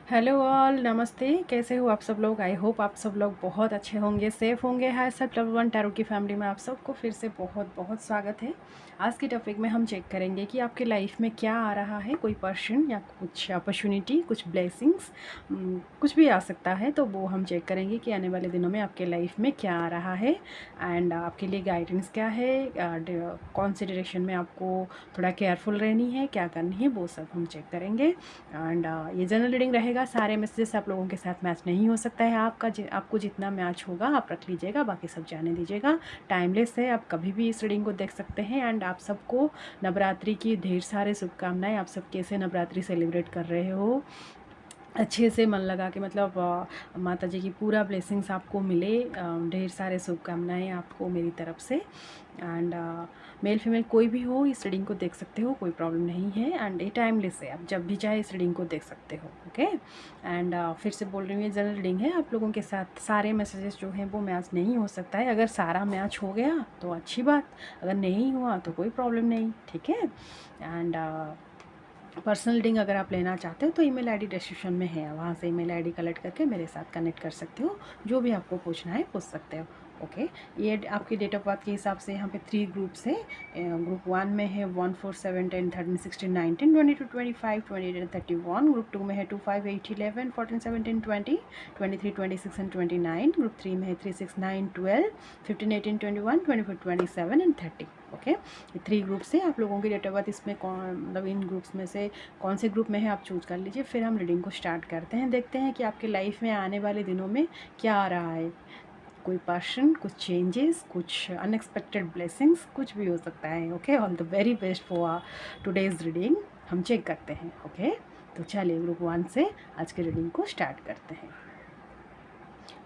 Hello all, नमस्ते। कैसे हो आप सब लोग? आई होप आप सब लोग बहुत अच्छे होंगे, सेफ होंगे। हाय सब डबल वन टैरो की फैमिली में आप सबको फिर से बहुत बहुत स्वागत है। आज की टॉपिक में हम चेक करेंगे कि आपके लाइफ में क्या आ रहा है, कोई पर्सन या कुछ अपॉर्चुनिटी, कुछ ब्लेसिंग्स, कुछ भी आ सकता है। तो वो हम चेक करेंगे कि आने वाले दिनों में आपके लाइफ में क्या आ रहा है एंड आपके लिए गाइडेंस क्या है, कौन से डायरेक्शन में आपको थोड़ा केयरफुल रहनी है, क्या करनी है, वो सब हम चेक करेंगे। एंड ये जनरल रीडिंग रहेगा। सारे मैसेजेस आप लोगों के साथ मैच नहीं हो सकता है। आपको जितना मैच होगा आप रख लीजिएगा, बाकी सब जाने दीजिएगा। टाइमलेस है, आप कभी भी इस रीडिंग को देख सकते हैं। एंड आप सबको नवरात्रि की ढेर सारे शुभकामनाएं। आप सब कैसे नवरात्रि सेलिब्रेट कर रहे हो, अच्छे से मन लगा के, मतलब माता जी की पूरा ब्लेसिंग्स आपको मिले। ढेर सारे शुभकामनाएं आपको मेरी तरफ से। एंड मेल फीमेल कोई भी हो इस रीडिंग को देख सकते हो, कोई प्रॉब्लम नहीं है। एंड ये टाइमलेस है, आप जब भी चाहे इस रीडिंग को देख सकते हो। ओके। एंड फिर से बोल रही हूँ, ये जनरल रीडिंग है। आप लोगों के साथ सारे मैसेजेस जो हैं वो मैच नहीं हो सकता है। अगर सारा मैच हो गया तो अच्छी बात, अगर नहीं हुआ तो कोई प्रॉब्लम नहीं, ठीक है। एंड पर्सनल रीडिंग अगर आप लेना चाहते हो तो ईमेल आईडी डिस्क्रिप्शन में है, वहाँ से ईमेल आईडी कलेक्ट करके मेरे साथ कनेक्ट कर सकते हो। जो भी आपको पूछना है पूछ सकते हो। ओके। ये आपकी डेट ऑफ बर्थ के हिसाब से यहाँ पे 3 ग्रुप्स है। ग्रुप 1 में है 1 4 7 10 13 16 19 22 25 28 एंड 31। ग्रुप 2 में है 2 5 8 11 14 17 20 23 26 एंड 29। ग्रुप 3 में है 3 6 9 12 15 18 21 24 27 एंड 30। ओके। ये 3 ग्रुप से आप लोगों की डेट ऑफ बर्थ, इसमें कौन, मतलब इन ग्रुप्स में से कौन से ग्रुप में है आप चूज़ कर लीजिए। फिर हम रीडिंग को स्टार्ट करते हैं, देखते हैं कि आपके लाइफ में आने वाले दिनों में क्या आ रहा है। कोई पर्सन, कुछ चेंजेस, कुछ अनएक्सपेक्टेड ब्लेसिंग्स, कुछ भी हो सकता है। Okay. All the very best for today's reading हम चेक करते हैं। ओके। तो चलिए ग्रुप 1 से आज के रीडिंग को स्टार्ट करते हैं।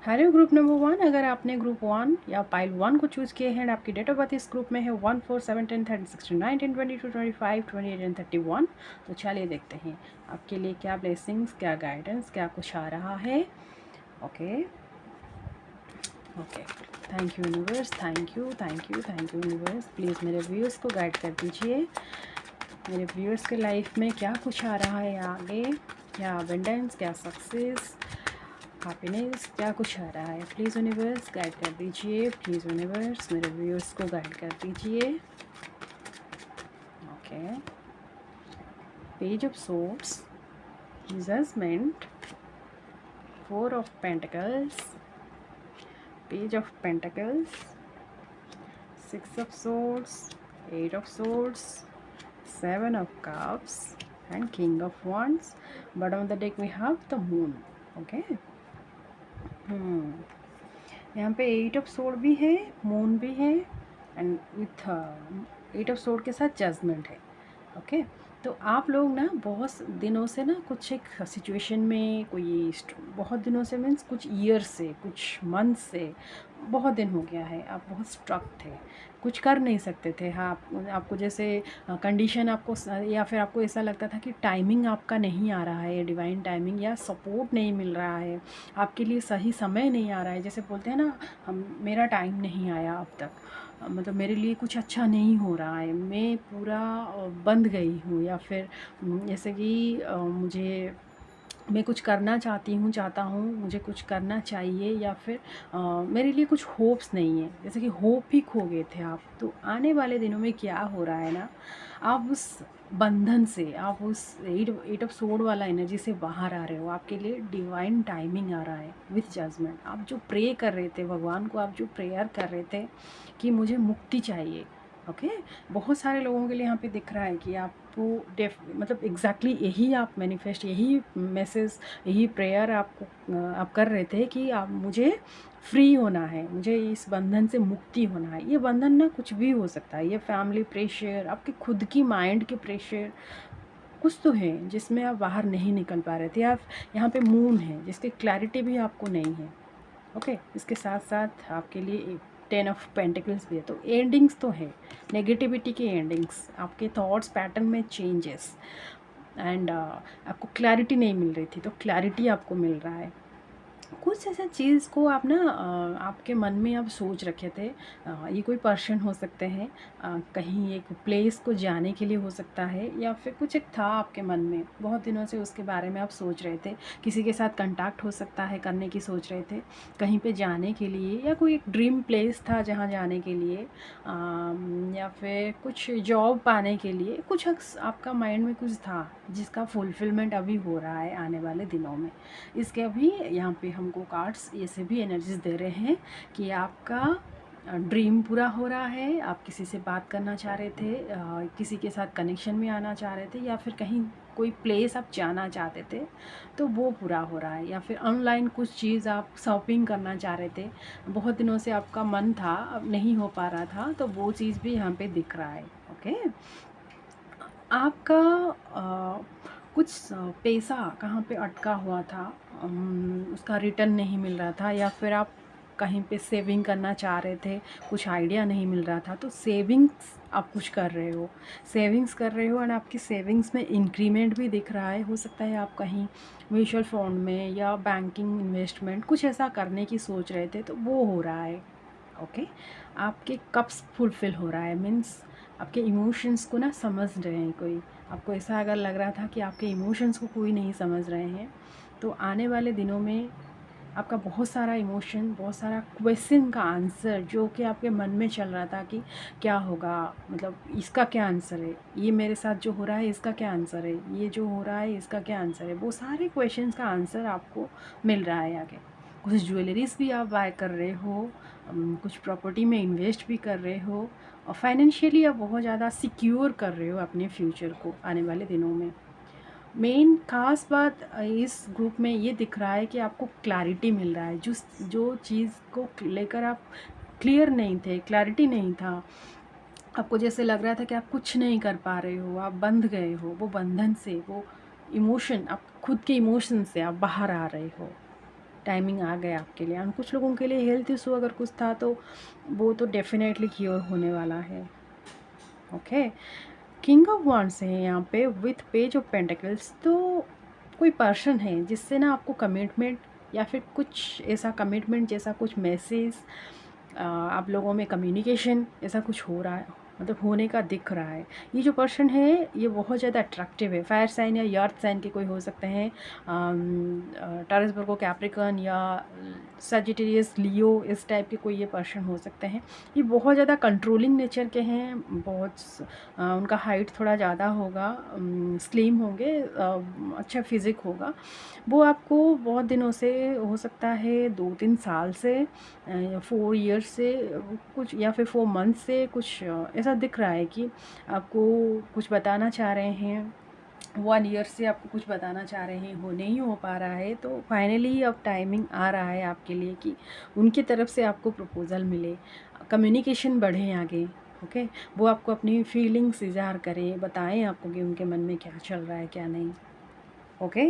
हेलो ग्रुप नंबर 1, अगर आपने ग्रुप 1 या पाइल 1 को चूज़ किए हैं, आपकी डेट ऑफ बर्थ इस ग्रुप में है 1 4 7 10 13 16 19 22 25 28 एंड 31। तो चलिए देखते हैं आपके लिए क्या ब्लेसिंग्स, क्या गाइडेंस, क्या कुछ आ रहा है। Okay. Okay. Thank you universe, thank you thank you thank you universe. Please मेरे व्यूअर्स को गाइड कर दीजिए। मेरे व्यूअर्स के लाइफ में क्या कुछ आ रहा है आगे, क्या अबंडेंस, क्या सक्सेस, हैप्पीनेस, क्या कुछ आ रहा है। प्लीज़ यूनिवर्स गाइड कर दीजिए। प्लीज़ यूनिवर्स मेरे व्यूअर्स को गाइड कर दीजिए। Okay. Page of swords, judgment, 4 of pentacles, page of pentacles, 6 of swords, 8 of swords, 7 of cups and king of wands. Bottom of the deck we have the moon. Okay. यहाँ पे 8 of sword भी है, moon भी है, and with 8 of sword के साथ judgement है। Okay. तो आप लोग ना बहुत दिनों से ना कुछ एक सिचुएशन में, कोई बहुत दिनों से, मीन्स कुछ ईयर से, कुछ मंथ से, बहुत दिन हो गया है आप बहुत स्ट्रक थे, कुछ कर नहीं सकते थे। हाँ, आपको जैसे कंडीशन आपको, या फिर आपको ऐसा लगता था कि टाइमिंग आपका नहीं आ रहा है, डिवाइन टाइमिंग, या सपोर्ट नहीं मिल रहा है, आपके लिए सही समय नहीं आ रहा है। जैसे बोलते हैं ना, हम, मेरा टाइम नहीं आया अब तक, मतलब मेरे लिए कुछ अच्छा नहीं हो रहा है, मैं पूरा बंद गई हूँ, या फिर जैसे कि मुझे, मैं कुछ करना चाहता हूँ, मुझे कुछ करना चाहिए, या फिर मेरे लिए कुछ होप्स नहीं है, जैसे कि होप ही खो गए थे आप। तो आने वाले दिनों में क्या हो रहा है ना, आप उस बंधन से, आप उस 8 ऑफ सोर्ड वाला एनर्जी से बाहर आ रहे हो। आपके लिए डिवाइन टाइमिंग आ रहा है विथ जजमेंट। आप जो प्रे कर रहे थे भगवान को, आप जो प्रेयर कर रहे थे कि मुझे मुक्ति चाहिए। ओके। बहुत सारे लोगों के लिए यहाँ पे दिख रहा है कि आपको मतलब एग्जैक्टली यही आप मैनिफेस्ट, यही मैसेज, यही प्रेयर आप कर रहे थे कि आप, मुझे फ्री होना है, मुझे इस बंधन से मुक्ति होना है। ये बंधन ना कुछ भी हो सकता है, ये फैमिली प्रेशर, आपके खुद की माइंड के प्रेशर, कुछ तो है जिसमें आप बाहर नहीं निकल पा रहे थे। आप, यहाँ पे मून है जिसकी क्लैरिटी भी आपको नहीं है। ओके। इसके साथ साथ आपके लिए 10 ऑफ पेंटिकल्स भी है। तो एंडिंग्स तो है, नेगेटिविटी की एंडिंग्स, आपके थॉट्स पैटर्न में चेंजेस, एंड आपको क्लैरिटी नहीं मिल रही थी तो क्लैरिटी आपको मिल रहा है। कुछ ऐसा चीज़ को आप ना आपके मन में आप सोच रखे थे। ये कोई पर्सन हो सकते हैं, कहीं एक प्लेस को जाने के लिए हो सकता है, या फिर कुछ एक था आपके मन में बहुत दिनों से उसके बारे में आप सोच रहे थे। किसी के साथ कांटेक्ट हो सकता है करने की सोच रहे थे, कहीं पे जाने के लिए, या कोई एक ड्रीम प्लेस था जहाँ जाने के लिए, या फिर कुछ जॉब पाने के लिए कुछ आपका माइंड में कुछ था जिसका फुलफिलमेंट अभी हो रहा है आने वाले दिनों में। इसके अभी यहाँ पे हमको कार्ड्स ऐसे भी एनर्जीज दे रहे हैं कि आपका ड्रीम पूरा हो रहा है। आप किसी से बात करना चाह रहे थे, किसी के साथ कनेक्शन में आना चाह रहे थे, या फिर कहीं कोई प्लेस आप जाना चाहते थे तो वो पूरा हो रहा है, या फिर ऑनलाइन कुछ चीज़ आप शॉपिंग करना चाह रहे थे, बहुत दिनों से आपका मन था अब नहीं हो पा रहा था, तो वो चीज़ भी यहाँ पे दिख रहा है। ओके, आपका कुछ पैसा कहाँ पे अटका हुआ था, उसका रिटर्न नहीं मिल रहा था, या फिर आप कहीं पे सेविंग करना चाह रहे थे, कुछ आइडिया नहीं मिल रहा था, तो सेविंग्स आप कुछ कर रहे हो, सेविंग्स कर रहे हो, एंड आपकी सेविंग्स में इंक्रीमेंट भी दिख रहा है। हो सकता है आप कहीं म्यूचुअल फंड में या बैंकिंग इन्वेस्टमेंट कुछ ऐसा करने की सोच रहे थे, तो वो हो रहा है। ओके, आपके कप्स फुलफ़िल हो रहा है, मीन्स आपके इमोशंस को ना समझ रहे हैं कोई। आपको ऐसा अगर लग रहा था कि आपके इमोशंस को कोई नहीं समझ रहे हैं, तो आने वाले दिनों में आपका बहुत सारा इमोशन, बहुत सारा क्वेश्चन का आंसर जो कि आपके मन में चल रहा था कि क्या होगा, मतलब इसका क्या आंसर है, ये मेरे साथ जो हो रहा है इसका क्या आंसर है, ये जो हो रहा है इसका क्या आंसर है, वो सारे क्वेश्चंस का आंसर आपको मिल रहा है आगे। कुछ ज्वेलरीज भी आप बाय कर रहे हो, कुछ प्रॉपर्टी में इन्वेस्ट भी कर रहे हो, और फाइनेंशियली आप बहुत ज़्यादा सिक्योर कर रहे हो अपने फ्यूचर को आने वाले दिनों में। मेन खास बात इस ग्रुप में ये दिख रहा है कि आपको क्लैरिटी मिल रहा है, जो चीज़ को लेकर आप क्लियर नहीं थे, क्लैरिटी नहीं था, आपको जैसे लग रहा था कि आप कुछ नहीं कर पा रहे हो, आप बंध गए हो, वो बंधन से, वो इमोशन, आप खुद के इमोशन से आप बाहर आ रहे हो। टाइमिंग आ गया आपके लिए। और कुछ लोगों के लिए हेल्थ इशू अगर कुछ था तो वो तो डेफिनेटली क्योर होने वाला है। ओके, किंग ऑफ वांड्स है यहाँ पे विथ पेज ऑफ पेंटिकल्स। तो कोई पर्सन है जिससे ना आपको कमिटमेंट, या फिर कुछ ऐसा कमिटमेंट जैसा कुछ मैसेज, आप लोगों में कम्युनिकेशन ऐसा कुछ हो रहा है, मतलब होने का दिख रहा है। ये जो पर्सन है ये बहुत ज़्यादा अट्रैक्टिव है। फायर साइन या अर्थ साइन के कोई हो सकते हैं, टॉरस वर्गो कैप्रिकॉर्न या सजिटेरियस लियो, इस टाइप के कोई ये पर्सन हो सकते हैं। ये बहुत ज़्यादा कंट्रोलिंग नेचर के हैं, बहुत उनका हाइट थोड़ा ज़्यादा होगा, स्लिम होंगे, अच्छा फिज़िक होगा। वो आपको बहुत दिनों से, हो सकता है 2-3 साल से, 4 ईयर्स से कुछ, या फिर 4 मंथ से कुछ, ऐसा दिख रहा है कि आपको कुछ बताना चाह रहे हैं। 1 ईयर से आपको कुछ बताना चाह रहे हैं, वो नहीं हो पा रहा है, तो फाइनली अब टाइमिंग आ रहा है आपके लिए कि उनकी तरफ से आपको प्रपोज़ल मिले, कम्युनिकेशन बढ़े आगे। ओके, वो आपको अपनी फीलिंग्स इज़हार करें, बताएं आपको कि उनके मन में क्या चल रहा है क्या नहीं। ओके,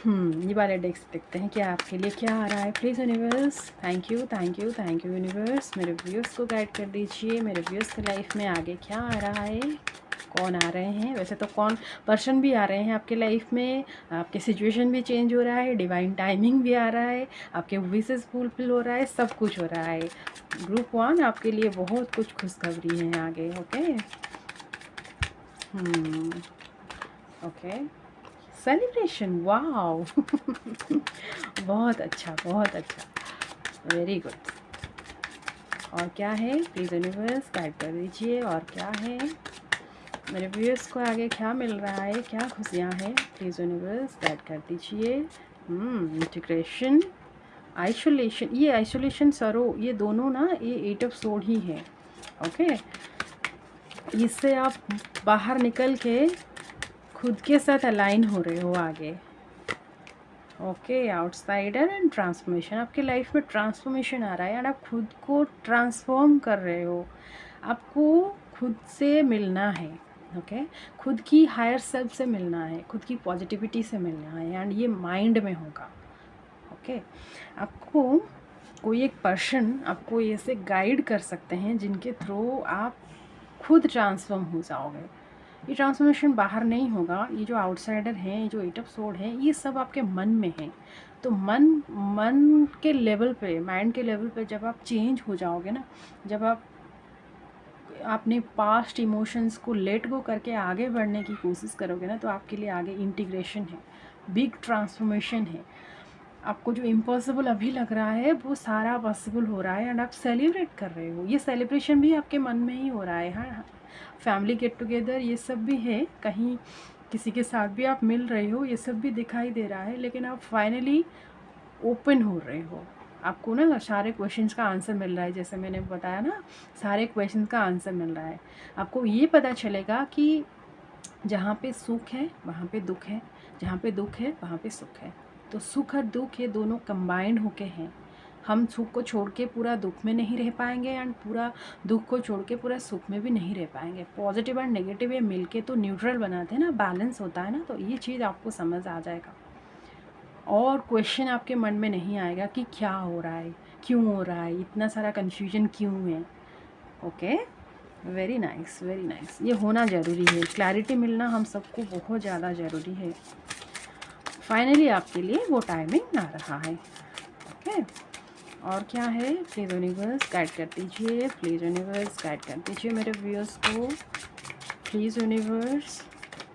ये वाले डेक्स देखते हैं क्या आपके लिए क्या आ रहा है। Please universe, thank you thank you thank you universe, मेरे व्यूअर्स को गाइड कर दीजिए। मेरे व्यूअर्स की लाइफ में आगे क्या आ रहा है, कौन आ रहे हैं, वैसे तो कौन पर्सन भी आ रहे हैं आपके लाइफ में, आपके सिचुएशन भी चेंज हो रहा है, डिवाइन टाइमिंग भी आ रहा है, आपके विशेस फुलफिल हो रहा है, सब कुछ हो रहा है। ग्रुप 1 आपके लिए बहुत कुछ खुशखबरी है आगे। ओके, ओके, सेलिब्रेशन, वाओ बहुत अच्छा बहुत अच्छा, वेरी गुड। और क्या है, प्लीज़ यूनिवर्स गाइड कर दीजिए, और क्या है मेरे व्यूअर्स को आगे क्या मिल रहा है, क्या खुशियाँ हैं, प्लीज़ यूनिवर्स गाइड कर दीजिए। इंटीग्रेशन, आइसोलेशन, ये आइसोलेशन सरो, ये दोनों ना ये 8 ऑफ सोड ही है। ओके, इससे आप बाहर निकल के खुद के साथ अलाइन हो रहे हो आगे। ओके, आउटसाइडर एंड ट्रांसफॉर्मेशन, आपके लाइफ में ट्रांसफॉर्मेशन आ रहा है, एंड आप खुद को ट्रांसफॉर्म कर रहे हो, आपको खुद से मिलना है। ओके, खुद की हायर सेल्फ से मिलना है, खुद की पॉजिटिविटी से मिलना है, एंड ये माइंड में होगा। ओके, आपको कोई एक पर्सन आपको ऐसे गाइड कर सकते हैं जिनके थ्रू आप खुद ट्रांसफॉर्म हो जाओगे। ये ट्रांसफॉर्मेशन बाहर नहीं होगा, ये जो आउटसाइडर हैं, ये जो 8 ऑफ सोर्ड है, ये सब आपके मन में है। तो मन मन के लेवल पे, माइंड के लेवल पे जब आप चेंज हो जाओगे ना, जब आप अपने पास्ट इमोशंस को लेट गो करके आगे बढ़ने की कोशिश करोगे ना, तो आपके लिए आगे इंटीग्रेशन है, बिग ट्रांसफॉर्मेशन है। आपको जो इम्पॉसिबल अभी लग रहा है वो सारा पॉसिबल हो रहा है एंड आप सेलिब्रेट कर रहे हो। ये सेलिब्रेशन भी आपके मन में ही हो रहा है। हाँ, फैमिली गेट टुगेदर ये सब भी है, कहीं किसी के साथ भी आप मिल रहे हो, ये सब भी दिखाई दे रहा है, लेकिन आप फाइनली ओपन हो रहे हो। आपको ना सारे क्वेश्चंस का आंसर मिल रहा है, जैसे मैंने बताया ना, सारे क्वेश्चंस का आंसर मिल रहा है। आपको ये पता चलेगा कि जहाँ पे सुख है वहाँ पे दुख है, जहाँ पे दुख है वहाँ पे सुख है। तो सुख और दुख ये दोनों कंबाइंड होके हैं। हम सुख को छोड़ के पूरा दुख में नहीं रह पाएंगे एंड पूरा दुख को छोड़ के पूरा सुख में भी नहीं रह पाएंगे। पॉजिटिव एंड नेगेटिव ये मिलके तो न्यूट्रल बनाते हैं ना, बैलेंस होता है ना। तो ये चीज़ आपको समझ आ जाएगा और क्वेश्चन आपके मन में नहीं आएगा कि क्या हो रहा है, क्यों हो रहा है, इतना सारा कन्फ्यूजन क्यों है। Okay, very nice, very nice. ये होना ज़रूरी है, क्लैरिटी मिलना हम सबको बहुत ज़्यादा ज़रूरी है। फाइनली आपके लिए वो टाइमिंग आ रहा है। ओके, और क्या है, प्लीज़ यूनिवर्स गाइड कर दीजिए, प्लीज़ यूनिवर्स गाइड कर दीजिए मेरे व्यूअर्स को, प्लीज़ यूनिवर्स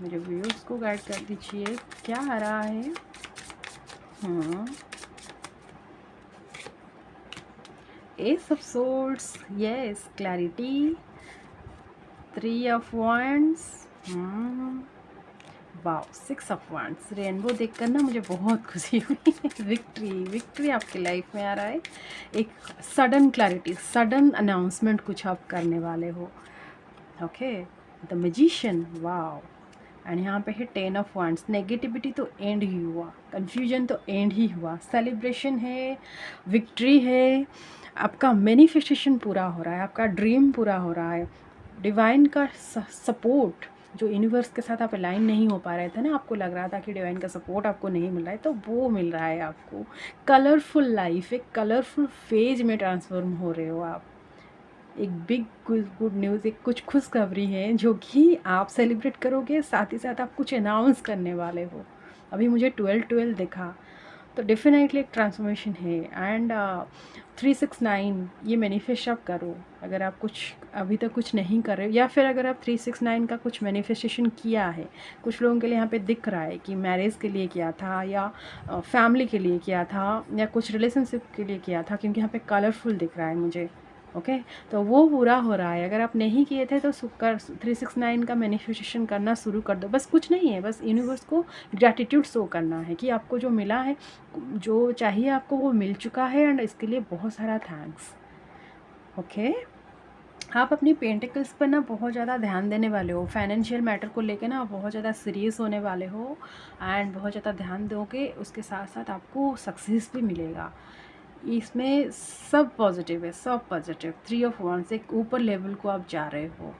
मेरे व्यूअर्स को गाइड कर दीजिए, क्या आ रहा है। S of swords, yes, clarity, 3 of wands, wow, 6 of wands। Rainbow देखकर ना मुझे बहुत खुशी हुई। विक्ट्री, विक्ट्री आपकी लाइफ में आ रहा है। एक सडन क्लैरिटी, सडन अनाउंसमेंट कुछ आप करने वाले हो। Okay, the magician, wow. And यहाँ पे है 10 ऑफ wands। नेगेटिविटी तो एंड ही हुआ, कन्फ्यूजन तो एंड ही हुआ, सेलिब्रेशन है, विक्ट्री है, आपका मैनिफेस्टेशन पूरा हो रहा है, आपका ड्रीम पूरा हो रहा है। डिवाइन का सपोर्ट, जो यूनिवर्स के साथ आप अलाइन नहीं हो पा रहे थे ना, आपको लग रहा था कि डिवाइन का सपोर्ट आपको नहीं मिल रहा है, तो वो मिल रहा है आपको। कलरफुल लाइफ, एक कलरफुल फेज में ट्रांसफॉर्म हो रहे हो आप। एक बिग गुड न्यूज़, एक कुछ खुशखबरी है जो कि आप सेलिब्रेट करोगे, साथ ही साथ आप कुछ अनाउंस करने वाले हो। अभी मुझे 12-12 दिखा, तो डेफिनेटली एक ट्रांसफॉर्मेशन है। एंड 369 ये मैनिफेस्ट आप करो। अगर आप कुछ अभी तक कुछ नहीं कर रहे हो, या फिर अगर आप 369 का कुछ मैनिफेस्टेशन किया है, कुछ लोगों के लिए यहाँ पे दिख रहा है कि मैरिज के लिए किया था, या फैमिली के लिए किया था, या कुछ रिलेशनशिप के लिए किया था, क्योंकि यहाँ पे कलरफुल दिख रहा है मुझे। ओके, तो वो पूरा हो रहा है। अगर आप नहीं किए थे तो 369 का मैनिफेस्टेशन करना शुरू कर दो। बस कुछ नहीं है, बस यूनिवर्स को ग्रैटिट्यूड शो करना है कि आपको जो मिला है, जो चाहिए आपको वो मिल चुका है, एंड इसके लिए बहुत सारा थैंक्स। ओके, आप अपनी पेंटिकल्स पर ना बहुत ज़्यादा ध्यान देने वाले हो, फाइनेंशियल मैटर को लेकर ना बहुत ज़्यादा सीरियस होने वाले हो, एंड बहुत ज़्यादा ध्यान दोगे। उसके साथ साथ आपको सक्सेस भी मिलेगा। इसमें सब पॉजिटिव है, सब पॉजिटिव। 3 ऑफ wands, एक ऊपर लेवल को आप जा रहे हो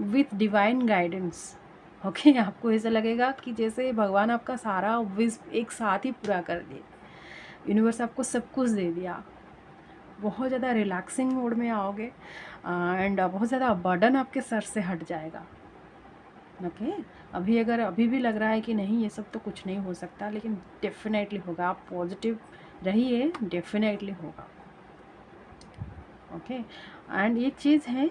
विथ डिवाइन गाइडेंस। ओके, आपको ऐसा लगेगा कि जैसे भगवान आपका सारा विश एक साथ ही पूरा कर दे, यूनिवर्स आपको सब कुछ दे दिया। बहुत ज़्यादा रिलैक्सिंग मोड में आओगे एंड बहुत ज़्यादा बर्डन आपके सर से हट जाएगा। ओके, अभी भी लग रहा है कि नहीं ये सब तो कुछ नहीं हो सकता, लेकिन डेफिनेटली होगा। आप पॉजिटिव रहिए, डेफिनेटली होगा। ओके, एंड एक चीज़ है,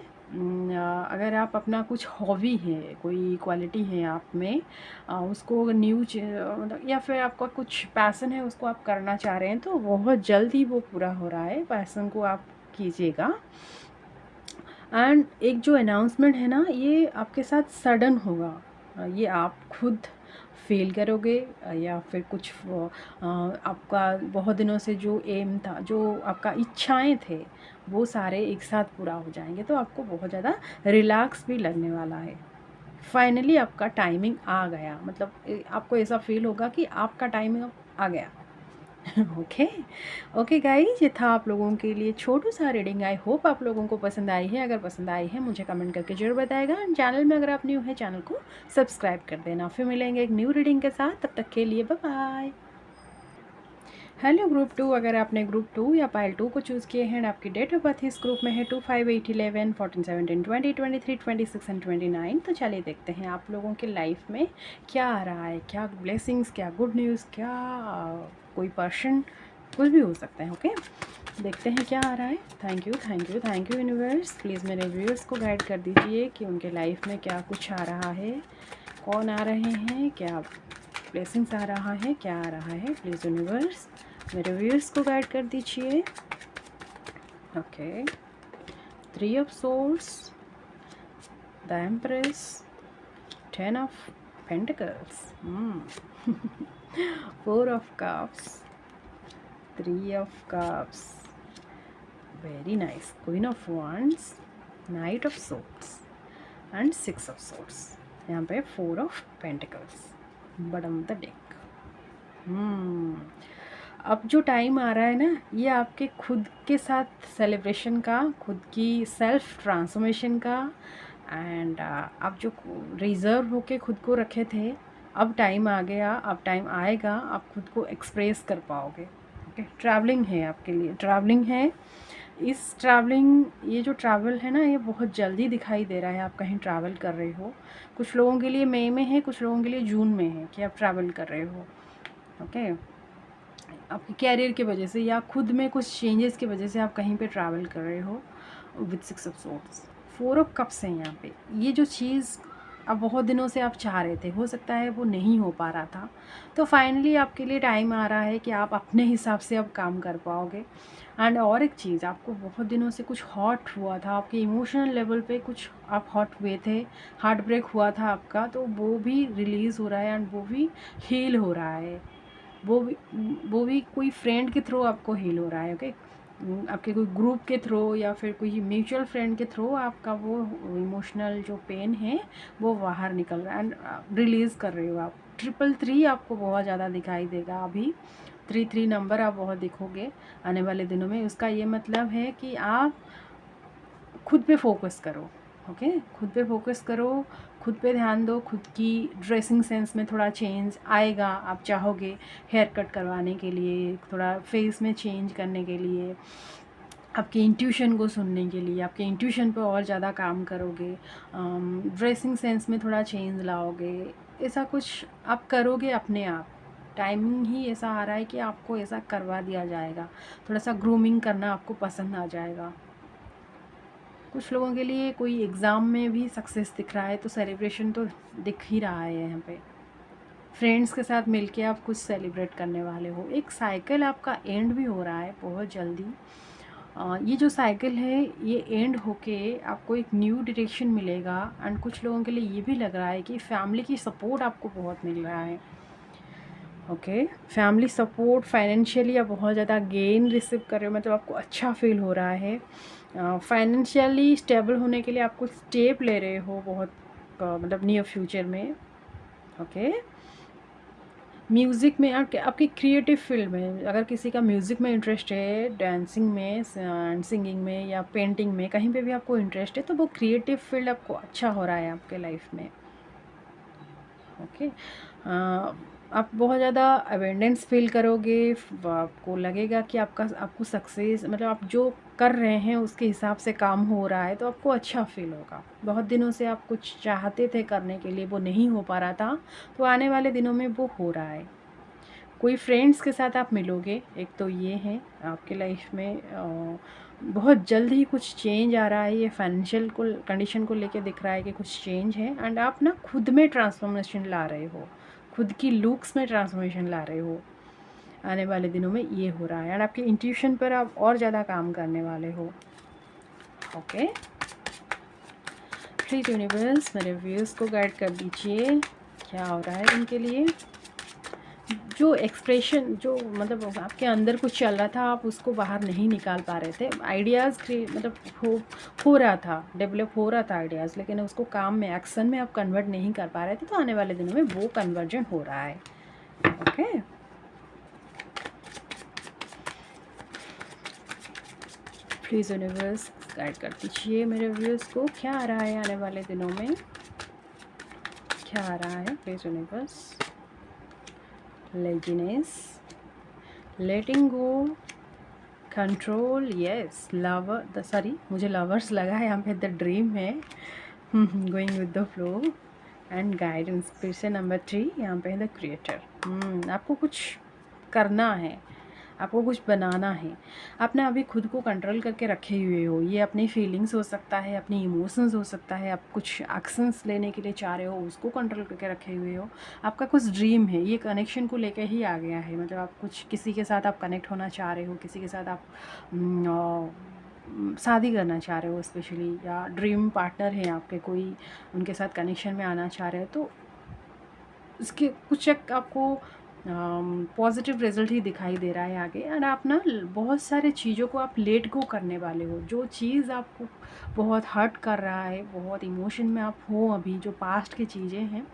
अगर आप अपना कुछ हॉबी है, कोई क्वालिटी है आप में, उसको न्यूज या फिर आपका कुछ पैसन है, उसको आप करना चाह रहे हैं, तो बहुत जल्द ही वो पूरा हो रहा है। पैसन को आप कीजिएगा। एंड एक जो अनाउंसमेंट है ना, ये आपके साथ सडन होगा। ये आप खुद फील करोगे, या फिर कुछ आपका बहुत दिनों से जो एम था, जो आपका इच्छाएं थे, वो सारे एक साथ पूरा हो जाएंगे। तो आपको बहुत ज़्यादा रिलैक्स भी लगने वाला है। फाइनली आपका टाइमिंग आ गया, मतलब आपको ऐसा फील होगा कि आपका टाइमिंग आ गया। ओके, ओके गाइज, ये था आप लोगों के लिए छोटू सा रीडिंग। आई होप आप लोगों को पसंद आई है। अगर पसंद आई है मुझे कमेंट करके जरूर बताएगा। एंड चैनल में अगर आप न्यू है, चैनल को सब्सक्राइब कर देना। फिर मिलेंगे एक न्यू रीडिंग के साथ, तब तक के लिए बाय बाय। हेलो ग्रुप 2, अगर आपने ग्रुप 2 या पाइल 2 को चूज़ किए हैं, आपकी डेट ऑफ बर्थ इस ग्रुप में है 2, 5, 8, 11, 14, 17, 20, 23, 26 एंड 29। तो चलिए देखते हैं आप लोगों के लाइफ में क्या आ रहा है, क्या ब्लेसिंग्स, क्या गुड न्यूज़, क्या कोई पर्सन, कुछ भी हो सकता है। ओके, देखते हैं क्या आ रहा है। Thank you, thank you, thank you universe. Please मेरे व्यूअर्स को गाइड कर दीजिए कि उनके लाइफ में क्या कुछ आ रहा है, कौन आ रहे हैं, क्या ब्लेसिंग्स आ रहा है, क्या आ रहा है। प्लीज़ यूनिवर्स मेरे व्यूअर्स को गाइड कर दीजिए। Okay, 3 of source, the empress, 10 of pentacles, 4 of cups, 3 of cups, very nice, queen of wands, night of swords and 6 of swords। यहाँ पे 4 of pentacles, bottom of the deck. अब जो time आ रहा है ना, ये आपके खुद के साथ सेलिब्रेशन का, खुद की सेल्फ ट्रांसफॉर्मेशन का, एंड आप जो रिज़र्व होके खुद को रखे थे, अब टाइम आ गया, अब टाइम आएगा आप खुद को एक्सप्रेस कर पाओगे। ओके, ट्रैवलिंग है आपके लिए, ट्रैवलिंग है। इस ट्रैवलिंग, ये जो ट्रैवल है ना, ये बहुत जल्दी दिखाई दे रहा है। आप कहीं ट्रैवल कर रहे हो, कुछ लोगों के लिए मई में है, कुछ लोगों के लिए जून में है कि आप ट्रैवल कर रहे हो। ओके, आपके कैरियर की वजह से या खुद में कुछ चेंजेस की वजह से आप कहीं पे ट्रैवल कर रहे हो with 6 of swords. 4 of cups हैं यहाँ पे। ये जो चीज़ अब बहुत दिनों से आप चाह रहे थे, हो सकता है वो नहीं हो पा रहा था, तो फाइनली आपके लिए टाइम आ रहा है कि आप अपने हिसाब से अब काम कर पाओगे। एंड और एक चीज़, आपको बहुत दिनों से कुछ हॉट हुआ था, आपके इमोशनल लेवल पे कुछ आप हॉट हुए थे, हार्ट ब्रेक हुआ था आपका, तो वो भी रिलीज़ हो रहा है एंड वो भी हील हो रहा है। वो भी कोई फ्रेंड के थ्रू आपको हील हो रहा है। ओके, आपके कोई ग्रुप के थ्रू या फिर कोई म्यूचुअल फ्रेंड के थ्रू आपका वो इमोशनल जो पेन है वो बाहर निकल रहा है एंड रिलीज़ कर रहे हो आप। 333 आपको बहुत ज़्यादा दिखाई देगा अभी। 33 नंबर आप बहुत दिखोगे आने वाले दिनों में। उसका ये मतलब है कि आप खुद पे फोकस करो। ओके, खुद पे फोकस करो, खुद पे ध्यान दो। खुद की ड्रेसिंग सेंस में थोड़ा चेंज आएगा, आप चाहोगे हेयर कट करवाने के लिए, थोड़ा फेस में चेंज करने के लिए, आपके इंट्यूशन को सुनने के लिए, आपके इंट्यूशन पे और ज़्यादा काम करोगे, ड्रेसिंग सेंस में थोड़ा चेंज लाओगे। ऐसा कुछ आप करोगे अपने आप। टाइमिंग ही ऐसा आ रहा है कि आपको ऐसा करवा दिया जाएगा। थोड़ा सा ग्रूमिंग करना आपको पसंद आ जाएगा। कुछ लोगों के लिए कोई एग्ज़ाम में भी सक्सेस दिख रहा है, तो सेलिब्रेशन तो दिख ही रहा है यहाँ पे। फ्रेंड्स के साथ मिलके आप कुछ सेलिब्रेट करने वाले हो। एक साइकिल आपका एंड भी हो रहा है बहुत जल्दी। ये जो साइकिल है ये एंड होके आपको एक न्यू डायरेक्शन मिलेगा। एंड कुछ लोगों के लिए ये भी लग रहा है कि फैमिली की सपोर्ट आपको बहुत मिल रहा है। ओके, फैमिली सपोर्ट, फाइनेंशियली आप बहुत ज़्यादा गेन रिसीव कर रहे हो, मतलब आपको अच्छा फील हो रहा है। फाइनेंशियली स्टेबल होने के लिए आप कुछ स्टेप ले रहे हो बहुत, मतलब नियर फ्यूचर में। ओके, म्यूज़िक में आपकी क्रिएटिव फील्ड में, अगर किसी का म्यूज़िक में इंटरेस्ट है, डांसिंग में, सिंगिंग में या पेंटिंग में, कहीं पे भी आपको इंटरेस्ट है, तो वो क्रिएटिव फील्ड आपको अच्छा हो रहा है आपके लाइफ में। ओके, आप बहुत ज़्यादा अवेंडेंस फील करोगे। आपको लगेगा कि आपको सक्सेस, मतलब आप जो कर रहे हैं उसके हिसाब से काम हो रहा है, तो आपको अच्छा फील होगा। बहुत दिनों से आप कुछ चाहते थे करने के लिए, वो नहीं हो पा रहा था, तो आने वाले दिनों में वो हो रहा है। कोई फ्रेंड्स के साथ आप मिलोगे, एक तो ये है आपके लाइफ में। बहुत जल्द ही कुछ चेंज आ रहा है। ये फाइनेंशियल को कंडीशन को लेके दिख रहा है कि कुछ चेंज है। एंड आप ना खुद में ट्रांसफॉर्मेशन ला रहे हो, खुद की लुक्स में ट्रांसफॉर्मेशन ला रहे हो। आने वाले दिनों में ये हो रहा है। एंड आपके इंट्यूशन पर आप और ज़्यादा काम करने वाले हो। ओके, प्लीज़ यूनिवर्स मेरे व्यूज़ को गाइड कर दीजिए क्या हो रहा है उनके लिए। जो एक्सप्रेशन, जो मतलब आपके अंदर कुछ चल रहा था, आप उसको बाहर नहीं निकाल पा रहे थे। आइडियाज़ मतलब हो रहा था, डेवलप हो रहा था आइडियाज़, लेकिन उसको काम में, एक्शन में आप कन्वर्ट नहीं कर पा रहे थे। तो आने वाले दिनों में वो कन्वर्जन हो रहा है। ओके, प्लीज़ यूनिवर्स गाइड कर दीजिए मेरे व्यूज़ को, क्या आ रहा है आने वाले दिनों में, क्या आ रहा है please universe. Laziness, letting go, control, yes, lover, sorry मुझे लवर्स लगा है, यहाँ पे द ड्रीम है, going with the flow and guidance. फिर से नंबर 3 यहाँ पे है द क्रिएटर। आपको कुछ करना है, आपको कुछ बनाना है। आपने अभी खुद को कंट्रोल करके रखे हुए हो, ये अपनी फीलिंग्स हो सकता है, अपनी इमोशंस हो सकता है, आप कुछ एक्शंस लेने के लिए चाह रहे हो, उसको कंट्रोल करके रखे हुए हो। आपका कुछ ड्रीम है, ये कनेक्शन को लेकर ही आ गया है, मतलब आप कुछ किसी के साथ आप कनेक्ट होना चाह रहे हो, किसी के साथ आप शादी करना चाह रहे हो स्पेशली, या ड्रीम पार्टनर है आपके कोई, उनके साथ कनेक्शन में आना चाह रहे हो, तो इसके कुछ एक आपको पॉजिटिव रिजल्ट ही दिखाई दे रहा है आगे। एंड आप ना बहुत सारे चीज़ों को आप लेट गो करने वाले हो, जो चीज़ आपको बहुत हर्ट कर रहा है, बहुत इमोशन में आप हो अभी, जो पास्ट की चीज़ें हैं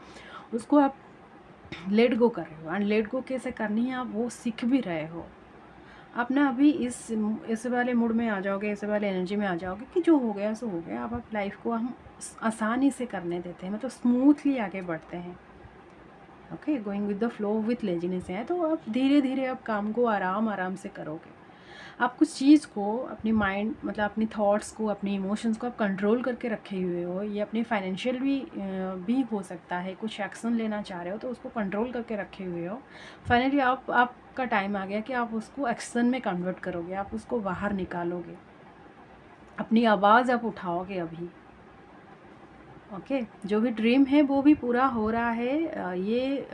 उसको आप लेट गो कर रहे हो। एंड लेट गो कैसे करनी है आप वो सीख भी रहे हो। आप ना अभी इस वाले मूड में आ जाओगे, इस वाले एनर्जी में आ जाओगे कि जो हो गया सो हो गया। अब आप लाइफ को हम आसानी से करने देते हैं, मतलब स्मूथली आगे बढ़ते हैं। Okay, going with the flow with laziness है, तो आप धीरे धीरे आप काम को आराम से करोगे। आप कुछ चीज़ को अपनी माइंड, मतलब अपनी थॉट्स को, अपनी इमोशंस को आप कंट्रोल करके रखे हुए हो। ये अपनी फाइनेंशियल भी हो सकता है, कुछ एक्शन लेना चाह रहे हो तो उसको कंट्रोल करके रखे हुए हो। फाइनली आपका टाइम आ गया कि आप उसको एक्शन में कन्वर्ट करोगे, आप उसको बाहर निकालोगे, अपनी आवाज़ आप उठाओगे अभी। ओके, जो भी ड्रीम है वो भी पूरा हो रहा है। ये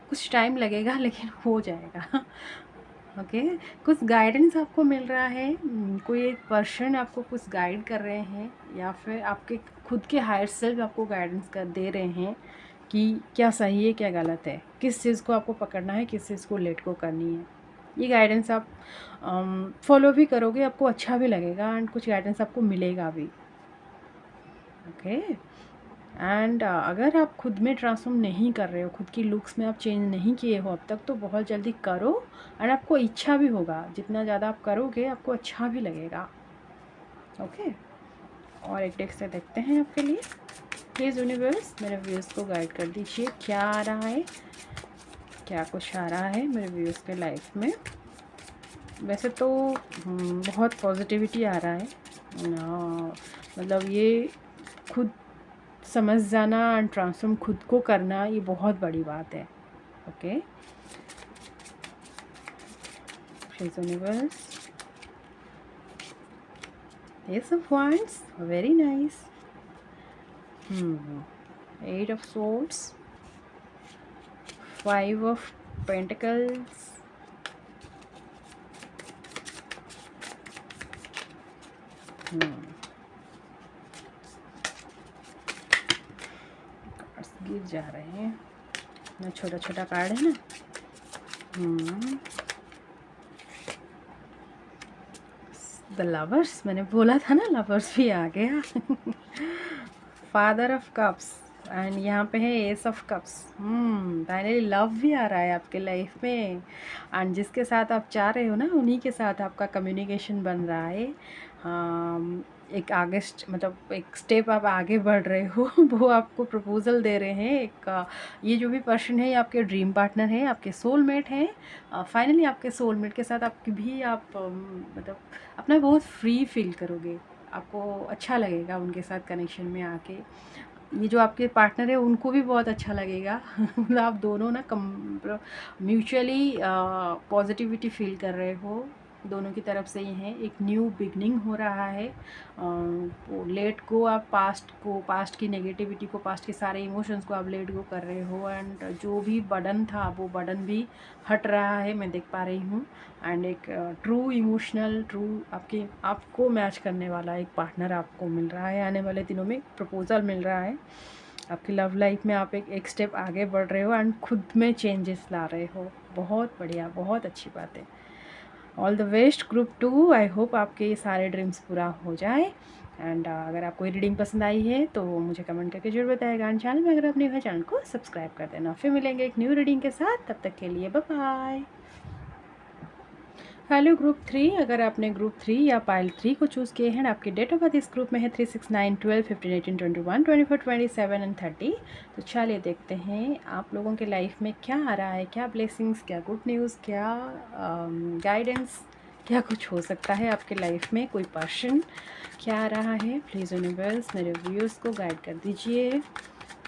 कुछ टाइम लगेगा लेकिन हो जाएगा। ओके, कुछ गाइडेंस आपको मिल रहा है, कोई एक पर्सन आपको कुछ गाइड कर रहे हैं, या फिर आपके खुद के हायर सेल्फ आपको गाइडेंस कर दे रहे हैं कि क्या सही है क्या गलत है, किस चीज़ को आपको पकड़ना है, किस चीज़ को लेट को करनी है। ये गाइडेंस आप फॉलो भी करोगे, आपको अच्छा भी लगेगा एंड कुछ गाइडेंस आपको मिलेगा भी। ओके, एंड अगर आप खुद में ट्रांसफॉर्म नहीं कर रहे हो, खुद की लुक्स में आप चेंज नहीं किए हो अब तक, तो बहुत जल्दी करो। एंड आपको इच्छा भी होगा, जितना ज़्यादा आप करोगे आपको अच्छा भी लगेगा। ओके, और एक डेक से देखते हैं आपके लिए। प्लीज़ यूनिवर्स मेरे व्यूज़ को गाइड कर दीजिए, क्या आ रहा है, क्या कुछ आ रहा है मेरे व्यूज़ के लाइफ में। वैसे तो बहुत पॉजिटिविटी आ रहा है, मतलब ये खुद समझ जाना एंड ट्रांसफॉर्म खुद को करना, ये बहुत बड़ी बात है। Okay, universe, S of wands, very nice, 8 of swords, 5 of pentacles, गिर जा रहे हैं ना, छोटा छोटा कार्ड है ना। द लवर्स, मैंने बोला था ना लवर्स भी आ गया। फादर ऑफ कप्स, एंड यहाँ पे है S of cups. Finally love भी आ रहा है आपके लाइफ में, एंड जिसके साथ आप चाह रहे हो ना उन्हीं के साथ आपका कम्युनिकेशन बन रहा है। एक आगे मतलब एक स्टेप आप आगे बढ़ रहे हो। वो आपको प्रपोजल दे रहे हैं। एक ये जो भी पर्सन है ये आपके ड्रीम पार्टनर है, आपके सोलमेट हैं। फाइनली आपके सोलमेट के साथ आपकी भी आप मतलब अपना बहुत फ्री फील करोगे, आपको अच्छा लगेगा उनके साथ कनेक्शन में आके। ये जो आपके पार्टनर है उनको भी बहुत अच्छा लगेगा। मतलब आप दोनों ना म्यूचुअली पॉजिटिविटी फील कर रहे हो, दोनों की तरफ से ही है। एक न्यू बिगनिंग हो रहा है। लेट गो आप पास्ट की नेगेटिविटी को, पास्ट के सारे इमोशंस को आप लेट गो कर रहे हो। एंड जो भी बर्डन था वो बर्डन भी हट रहा है, मैं देख पा रही हूँ। एंड एक ट्रू इमोशनल, आपको मैच करने वाला एक पार्टनर आपको मिल रहा है। आने वाले दिनों में प्रपोजल मिल रहा है। आपकी लव लाइफ में आप एक स्टेप आगे बढ़ रहे हो एंड खुद में चेंजेस ला रहे हो। बहुत बढ़िया, बहुत अच्छी बात है। All the best group 2। I hope आपके ये सारे ड्रीम्स पूरा हो जाए। एंड अगर आपको ये रीडिंग पसंद आई है तो मुझे कमेंट करके जरूर बताएगा। एंड चैनल में अगर आप न्यू है चैनल को सब्सक्राइब कर देना। फिर मिलेंगे एक न्यू रीडिंग के साथ, तब तक के लिए बाय बाय। हेलो ग्रुप 3, अगर आपने ग्रुप 3 या पाइल 3 को चूज़ किए हैं, आपकी डेट ऑफ बर्थ इस ग्रुप में है 3, 6, 9, 12, 15, 18, 21, 24, 27 एंड 30। तो चलिए देखते हैं आप लोगों के लाइफ में क्या आ रहा है, क्या ब्लेसिंग्स, क्या गुड न्यूज़, क्या गाइडेंस, क्या कुछ हो सकता है आपके लाइफ में। कोई पर्सन क्या आ रहा है, प्लीज़ यूनिवर्स मेरे व्यूअर्स को गाइड कर दीजिए।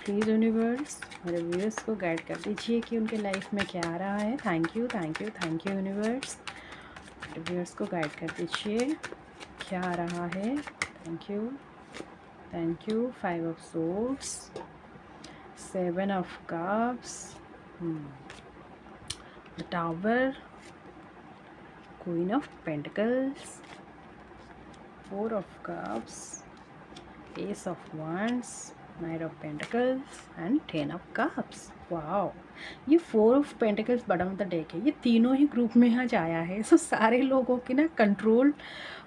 प्लीज़ यूनिवर्स मेरे व्यूअर्स को गाइड कर दीजिए कि उनके लाइफ में क्या आ रहा है। Thank you, thank you, thank you universe, viewers को गाइड कर दीजिए क्या आ रहा है। Thank you, thank you. 5 of swords, 7 of cups, the tower, queen of pentacles, 4 of cups, S of wands, night of pentacles and 10 of cups. Wow, ये 4 of pentacles bottom of the deck है। ये तीनों ही group में आज आया है। सो सारे लोगों की ना कंट्रोल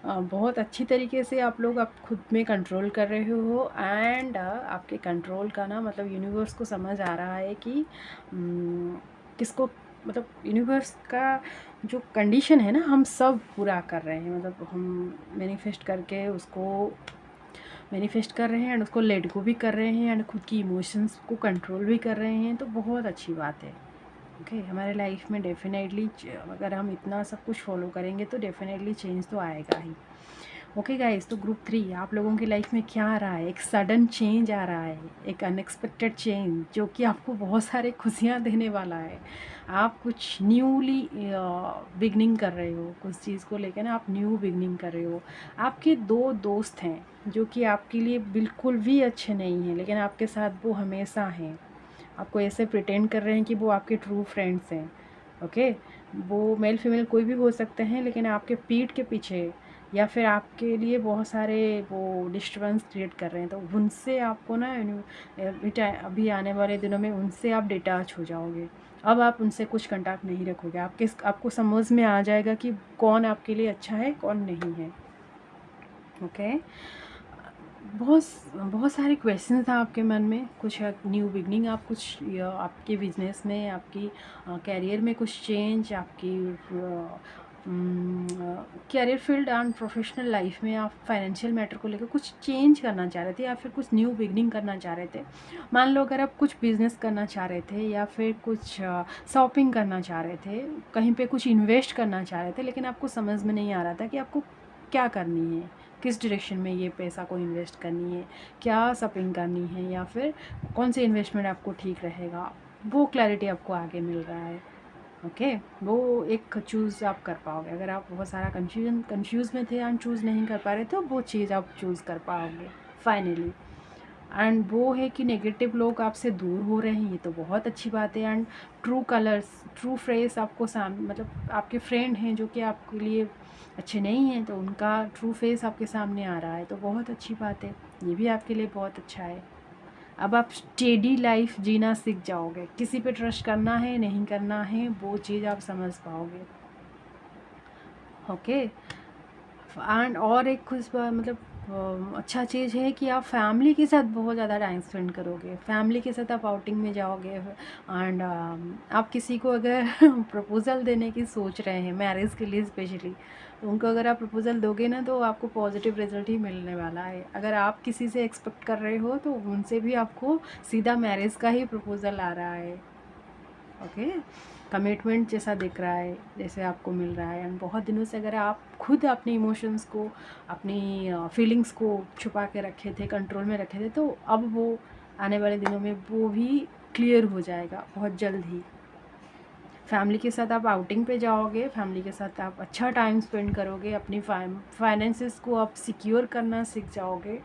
बहुत अच्छी तरीके से आप लोग आप खुद में कंट्रोल कर रहे हो। एंड आपके कंट्रोल का ना मतलब यूनिवर्स को समझ आ रहा है कि किसको, मतलब यूनिवर्स का जो कंडीशन है ना, हम सब पूरा कर रहे हैं। मतलब हम मैनिफेस्ट करके उसको मैनिफेस्ट कर रहे हैं एंड उसको लेट गो भी कर रहे हैं एंड खुद की इमोशंस को कंट्रोल भी कर रहे हैं। तो बहुत अच्छी बात है। ओके, हमारे लाइफ में डेफिनेटली अगर हम इतना सब कुछ फॉलो करेंगे तो डेफिनेटली चेंज तो आएगा ही। ओके गाइस, तो ग्रुप 3 आप लोगों की लाइफ में क्या आ रहा है? एक सडन चेंज आ रहा है, एक अनएक्सपेक्टेड चेंज जो कि आपको बहुत सारे खुशियाँ देने वाला है। आप कुछ न्यूली बिगनिंग कर रहे हो, कुछ चीज़ को लेकर ना आप न्यू बिगनिंग कर रहे हो। आपके 2 दोस्त हैं जो कि आपके लिए बिल्कुल भी अच्छे नहीं हैं, लेकिन आपके साथ वो हमेशा हैं। आपको ऐसे प्रिटेंड कर रहे हैं कि वो आपके ट्रू फ्रेंड्स हैं। ओके, वो मेल फीमेल कोई भी हो सकते हैं, लेकिन आपके पीठ के पीछे या फिर आपके लिए बहुत सारे वो डिस्टर्बेंस क्रिएट कर रहे हैं। तो उनसे आपको ना अभी आने वाले दिनों में उनसे आप डिटैच हो जाओगे। अब आप उनसे कुछ कंटैक्ट नहीं रखोगे। आपको समझ में आ जाएगा कि कौन आपके लिए अच्छा है, कौन नहीं है। ओके, बहुत बहुत सारे क्वेश्चन था आपके मन में। कुछ न्यू बिगनिंग, आप कुछ आपके बिजनेस में, आपकी कैरियर में कुछ चेंज, आपकी career field and professional life में आप फाइनेंशियल मैटर को लेकर कुछ चेंज करना चाह रहे थे या फिर कुछ न्यू बिगनिंग करना चाह रहे थे। मान लो अगर आप कुछ बिजनेस करना चाह रहे थे या फिर कुछ शॉपिंग करना चाह रहे थे, कहीं पे कुछ इन्वेस्ट करना चाह रहे थे, लेकिन आपको समझ में नहीं आ रहा था कि आपको क्या करनी है, किस डायरेक्शन में ये पैसा को इन्वेस्ट करनी है, क्या शॉपिंग करनी है या फिर कौन से इन्वेस्टमेंट आपको ठीक रहेगा। वो क्लैरिटी आपको आगे मिल रहा है। ओके, वो एक चूज़ आप कर पाओगे। अगर आप बहुत सारा कंफ्यूज में थे एंड चूज़ नहीं कर पा रहे तो वो चीज़ आप चूज़ कर पाओगे फाइनली। एंड वो है कि नेगेटिव लोग आपसे दूर हो रहे हैं, ये तो बहुत अच्छी बात है। And true colours, true face आपको मतलब आपके फ्रेंड हैं जो कि आपके लिए अच्छे नहीं हैं, तो उनका ट्रू फेस आपके सामने आ रहा है, तो बहुत अच्छी बात है। ये भी आपके लिए बहुत अच्छा है। अब आप स्टेडी लाइफ जीना सीख जाओगे। किसी पे ट्रस्ट करना है नहीं करना है वो चीज़ आप समझ पाओगे। ओके, एंड और एक खुश मतलब अच्छा चीज़ है कि आप फैमिली के साथ बहुत ज़्यादा टाइम स्पेंड करोगे। फैमिली के साथ आप आउटिंग में जाओगे एंड आप किसी को अगर प्रपोज़ल देने की सोच रहे हैं मैरिज के लिए स्पेशली, तो उनको अगर आप प्रपोज़ल दोगे ना तो आपको पॉजिटिव रिजल्ट ही मिलने वाला है। अगर आप किसी से एक्सपेक्ट कर रहे हो तो उनसे भी आपको सीधा मैरिज का ही प्रपोज़ल आ रहा है। ओके, कमिटमेंट जैसा दिख रहा है, जैसे आपको मिल रहा है। एंड बहुत दिनों से अगर आप खुद अपने इमोशंस को, अपनी फीलिंग्स को छुपा के रखे थे, कंट्रोल में रखे थे, तो अब वो आने वाले दिनों में वो भी क्लियर हो जाएगा बहुत जल्द ही। फैमिली के साथ आप आउटिंग पे जाओगे, फैमिली के साथ आप अच्छा टाइम स्पेंड करोगे, अपनी फाइनेंसेस को आप सिक्योर करना सीख जाओगे।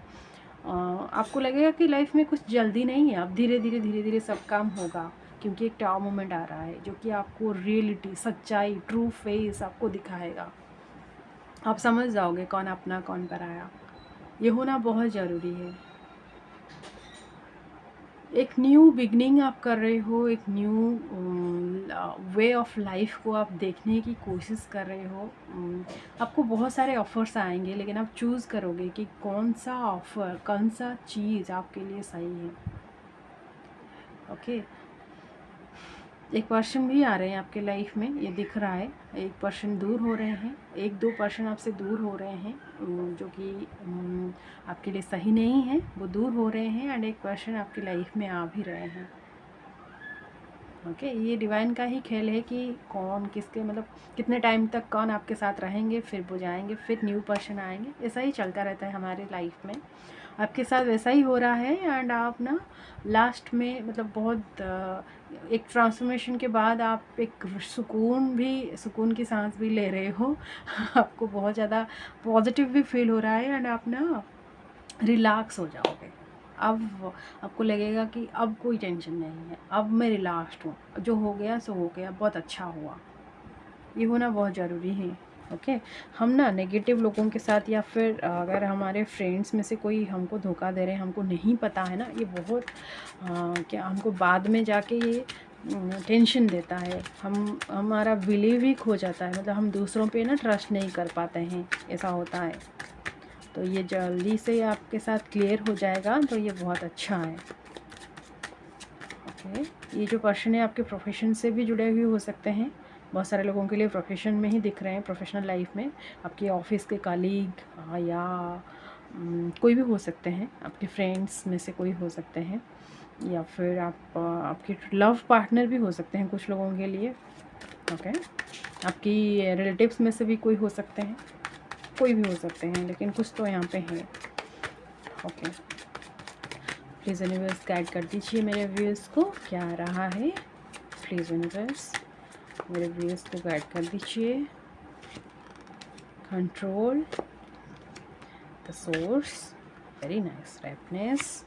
आपको लगेगा कि लाइफ में कुछ जल्दी नहीं है, अब धीरे धीरे सब काम होगा, क्योंकि एक टाव मोमेंट आ रहा है जो कि आपको रियलिटी, सच्चाई, ट्रू फेस आपको दिखाएगा। आप समझ जाओगे कौन अपना कौन पराया। ये होना बहुत ज़रूरी है। एक न्यू बिगनिंग आप कर रहे हो, एक न्यू वे ऑफ लाइफ को आप देखने की कोशिश कर रहे हो। आपको बहुत सारे ऑफ़र्स आएंगे, लेकिन आप चूज़ करोगे कि कौन सा ऑफ़र, कौन सा चीज़ आपके लिए सही है। ओके, एक पर्सन भी आ रहे हैं आपके लाइफ में, ये दिख रहा है। एक पर्सन दूर हो रहे हैं, एक दो पर्सन आपसे दूर हो रहे हैं जो कि आपके लिए सही नहीं है, वो दूर हो रहे हैं। एंड एक पर्सन आपकी लाइफ में आ भी रहे हैं। ओके, ये डिवाइन का ही खेल है कि कौन किसके मतलब कितने टाइम तक कौन आपके साथ रहेंगे, फिर वो जाएंगे, फिर न्यू पर्सन आएंगे। ऐसा ही चलता रहता है हमारे लाइफ में। आपके साथ वैसा ही हो रहा है। एंड आप ना लास्ट में मतलब बहुत एक ट्रांसफॉर्मेशन के बाद आप एक सुकून की सांस भी ले रहे हो। आपको बहुत ज़्यादा पॉजिटिव भी फील हो रहा है। एंड आप ना रिलैक्स हो जाओगे। अब आपको लगेगा कि अब कोई टेंशन नहीं है, अब मैं रिलैक्स्ड हूँ, जो हो गया सो हो गया, बहुत अच्छा हुआ। ये होना बहुत ज़रूरी है। ओके, हम ना नेगेटिव लोगों के साथ या फिर अगर हमारे फ्रेंड्स में से कोई हमको धोखा दे रहे हैं, हमको नहीं पता है ना, ये बहुत क्या हमको बाद में जाके ये टेंशन देता है। हमारा बिलीव ही खो जाता है, मतलब हम दूसरों पे ना ट्रस्ट नहीं कर पाते हैं, ऐसा होता है। तो ये जल्दी से आपके साथ क्लियर हो जाएगा, तो ये बहुत अच्छा है। ओके, ये जो पर्सन है आपके प्रोफेशन से भी जुड़े हुए हो सकते हैं। बहुत सारे लोगों के लिए प्रोफेशन में ही दिख रहे हैं, प्रोफेशनल लाइफ में आपके ऑफिस के कलीग या कोई भी हो सकते हैं, आपके फ्रेंड्स में से कोई हो सकते हैं, या फिर आपके लव पार्टनर भी हो सकते हैं कुछ लोगों के लिए। ओके, आपकी रिलेटिव्स में से भी कोई हो सकते हैं, कोई भी हो सकते हैं, लेकिन कुछ तो यहाँ पे है। ओके, प्लीज़ यूनिवर्स गाइड कर दीजिए मेरे व्यूअर्स को, क्या आ रहा है। प्लीज़ यूनिवर्स मेरे व्यूअर्स को गाइड कर दीजिए। Control the source, very nice, रैपनेस,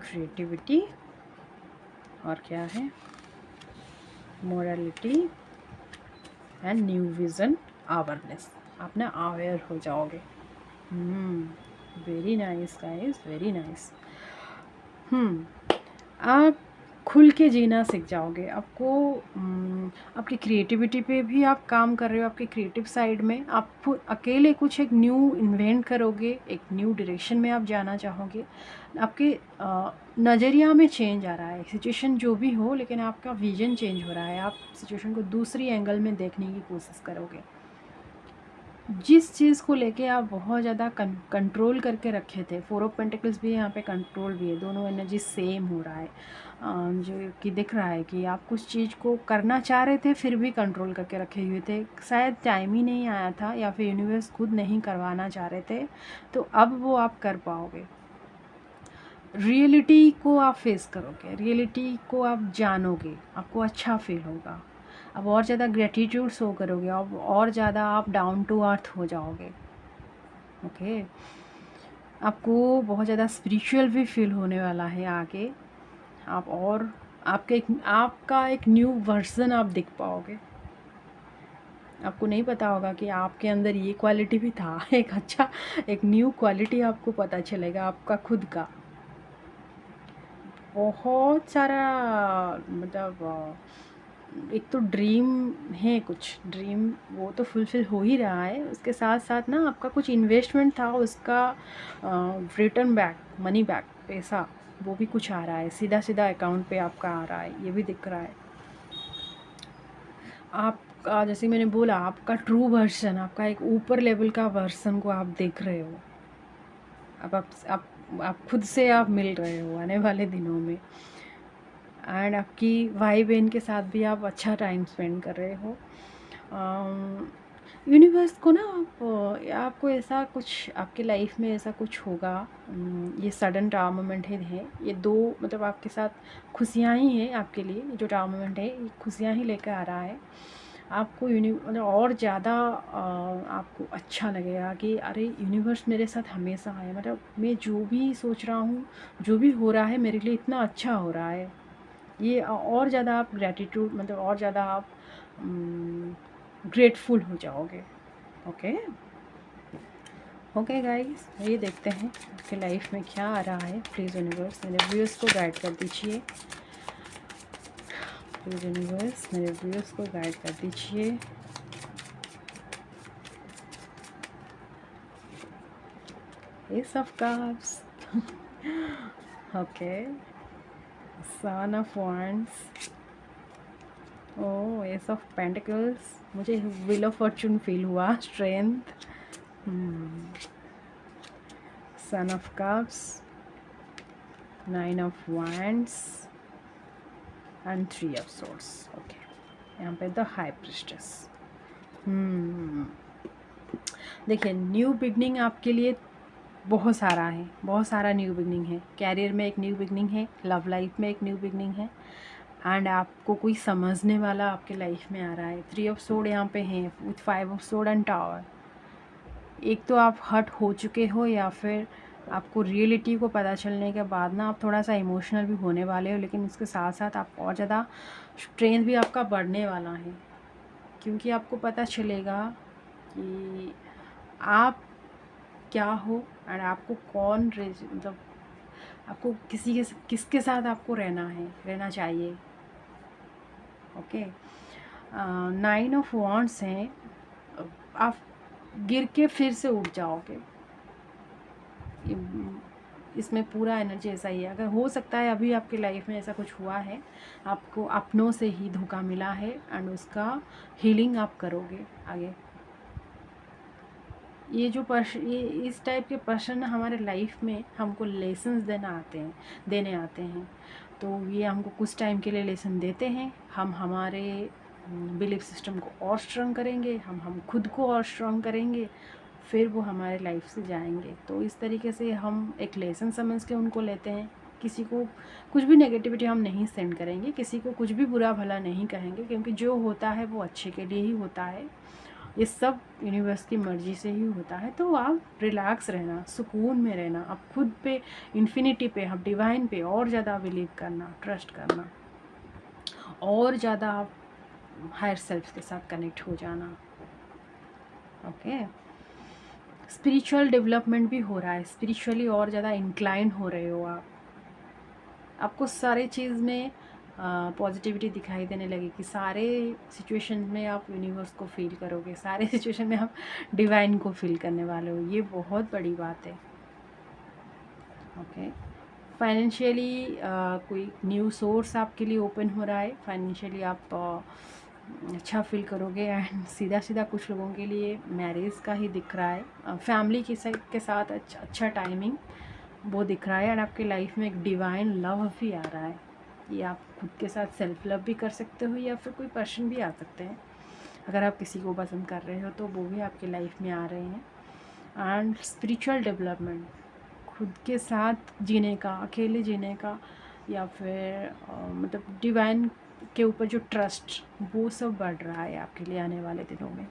क्रिएटिविटी, और क्या है, morality and new vision, awareness. आप ना अवेयर हो जाओगे। Very nice guys, very nice. आप खुल के जीना सीख जाओगे। आपको आपकी क्रिएटिविटी पे भी आप काम कर रहे हो, आपके क्रिएटिव साइड में आप अकेले कुछ एक न्यू इन्वेंट करोगे, एक न्यू डायरेक्शन में आप जाना चाहोगे। आपके नज़रिया में चेंज आ रहा है, सिचुएशन जो भी हो, लेकिन आपका विजन चेंज हो रहा है। आप सिचुएशन को दूसरी एंगल में देखने की कोशिश करोगे। जिस चीज़ को लेके आप बहुत ज़्यादा कंट्रोल करके रखे थे, 4 ऑफ पेंटिकल्स भी है यहाँ पे, कंट्रोल भी है, दोनों एनर्जी सेम हो रहा है। जो कि दिख रहा है कि आप कुछ चीज़ को करना चाह रहे थे, फिर भी कंट्रोल करके रखे हुए थे। शायद टाइम ही नहीं आया था, या फिर यूनिवर्स खुद नहीं करवाना चाह रहे थे, तो अब वो आप कर पाओगे। रियलिटी को आप फेस करोगे, रियलिटी को आप जानोगे, आपको अच्छा फील होगा। अब और ज़्यादा ग्रेटिट्यूड शो करोगे, अब और ज़्यादा आप डाउन टू अर्थ हो जाओगे। ओके, आपको बहुत ज़्यादा स्पिरिचुअल भी फील होने वाला है आगे। आप और आपका एक न्यू वर्जन आप दिख पाओगे। आपको नहीं पता होगा कि आपके अंदर ये क्वालिटी भी था। एक न्यू क्वालिटी आपको पता चलेगा, आपका खुद का। बहुत सारा मतलब एक तो ड्रीम है, कुछ ड्रीम वो तो फुलफ़िल हो ही रहा है, उसके साथ साथ ना आपका कुछ इन्वेस्टमेंट था, उसका रिटर्न बैक, मनी बैक, पैसा, वो भी कुछ आ रहा है, सीधा सीधा अकाउंट पे आपका आ रहा है, ये भी दिख रहा है। आपका जैसे मैंने बोला, आपका ट्रू वर्जन, आपका एक ऊपर लेवल का वर्जन को आप देख रहे हो। अब आप खुद से आप मिल रहे हो आने वाले दिनों में। एंड आपकी भाई बहन के साथ भी आप अच्छा टाइम स्पेंड कर रहे हो। यूनिवर्स को ना आपको ऐसा कुछ आपके लाइफ में ऐसा कुछ होगा। ये सडन टावर मोमेंट है, ये दो मतलब आपके साथ खुशियाँ ही हैं आपके लिए। ये जो टावर मोमेंट है, ये खुशियाँ ही लेकर आ रहा है आपको। मतलब और ज़्यादा आपको अच्छा लगेगा कि अरे यूनिवर्स मेरे साथ हमेशा है, मतलब मैं जो भी सोच रहा हूँ, जो भी हो रहा है, मेरे लिए इतना अच्छा हो रहा है। ये और ज़्यादा आप ग्रैटिट्यूड मतलब और ज़्यादा आप ग्रेटफुल हो जाओगे। ओके ओके गाइस, ये देखते हैं आपके लाइफ में क्या आ रहा है। प्लीज़ यूनिवर्स मेरे व्यूअर्स को गाइड कर दीजिए। प्लीज़ यूनिवर्स मेरे व्यूअर्स को गाइड कर दीजिए। Ace of Cups. Okay, Son of Wands, oh, S of pentacles, मुझे व्हील ऑफ फॉर्चून फील हुआ, strength, son of cups, 9 of wands and 3 of swords। Okay, यहाँ पे द हाई प्रिस्टेस। देखिए, new beginning आपके लिए बहुत सारा है, बहुत सारा न्यू बिगनिंग है। कैरियर में एक न्यू बिगनिंग है, लव लाइफ में एक न्यू बिगनिंग है, एंड आपको कोई समझने वाला आपके लाइफ में आ रहा है। 3 ऑफ सोड यहाँ पे हैं विथ 5 ऑफ सोड एंड टावर। एक तो आप हर्ट हो चुके हो, या फिर आपको रियलिटी को पता चलने के बाद ना आप थोड़ा सा इमोशनल भी होने वाले हो, लेकिन इसके साथ साथ आप और ज़्यादा स्ट्रेंथ भी आपका बढ़ने वाला है, क्योंकि आपको पता चलेगा कि आप क्या हो एंड आपको कौन मतलब आपको किसके साथ आपको रहना चाहिए। ओके, 9 ऑफ वॉन्ड्स हैं, आप गिर के फिर से उठ जाओगे। इसमें पूरा एनर्जी ऐसा ही है। अगर हो सकता है अभी आपकी लाइफ में ऐसा कुछ हुआ है, आपको अपनों से ही धोखा मिला है, एंड उसका हीलिंग आप करोगे आगे। ये इस टाइप के पर्सन हमारे लाइफ में हमको लेसन्स देने आते हैं। तो ये हमको कुछ टाइम के लिए लेसन देते हैं, हम हमारे बिलीफ सिस्टम को और स्ट्रॉन्ग करेंगे, हम खुद को और स्ट्रॉन्ग करेंगे, फिर वो हमारे लाइफ से जाएंगे। तो इस तरीके से हम एक लेसन समझ के उनको लेते हैं। किसी को कुछ भी नेगेटिविटी हम नहीं सेंड करेंगे, किसी को कुछ भी बुरा भला नहीं कहेंगे, क्योंकि जो होता है वो अच्छे के लिए ही होता है। ये सब यूनिवर्स की मर्ज़ी से ही होता है। तो आप रिलैक्स रहना, सुकून में रहना, आप खुद पे, इन्फिनिटी पे, आप डिवाइन पे और ज़्यादा बिलीव करना, ट्रस्ट करना, और ज़्यादा आप हायर सेल्फ के साथ कनेक्ट हो जाना। ओके, स्पिरिचुअल डेवलपमेंट भी हो रहा है, स्पिरिचुअली और ज़्यादा इंक्लाइन हो रहे हो आप। आपको सारे चीज़ में पॉजिटिविटी दिखाई देने लगेगी। सारे सिचुएशन में आप यूनिवर्स को फील करोगे, सारे सिचुएशन में आप डिवाइन को फील करने वाले हो। ये बहुत बड़ी बात है। ओके, फाइनेंशियली कोई न्यू सोर्स आपके लिए ओपन हो रहा है, फाइनेंशियली आप अच्छा फील करोगे। एंड सीधा कुछ लोगों के लिए मैरिज का ही दिख रहा है, फैमिली के साथ अच्छा टाइमिंग वो दिख रहा है। एंड आपके लाइफ में एक डिवाइन लव भी आ रहा है। ये आप खुद के साथ सेल्फ लव भी कर सकते हो, या फिर कोई पर्सन भी आ सकते हैं। अगर आप किसी को पसंद कर रहे हो तो वो भी आपके लाइफ में आ रहे हैं। एंड स्पिरिचुअल डेवलपमेंट, खुद के साथ जीने का, अकेले जीने का, या फिर मतलब डिवाइन के ऊपर जो ट्रस्ट, वो सब बढ़ रहा है आपके लिए आने वाले दिनों में।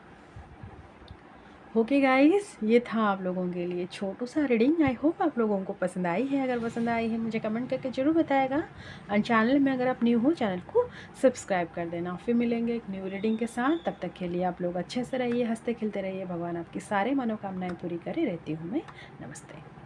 ओके गाइस, ये था आप लोगों के लिए छोटू सा रीडिंग। आई होप आप लोगों को पसंद आई है। अगर पसंद आई है मुझे कमेंट करके ज़रूर बताएगा। और चैनल में अगर आप न्यू हो, चैनल को सब्सक्राइब कर देना। फिर मिलेंगे एक न्यू रीडिंग के साथ। तब तक के लिए आप लोग अच्छे से रहिए, हंसते खिलते रहिए। भगवान आपकी सारे मनोकामनाएं पूरी करे। रहती हूँ मैं। नमस्ते।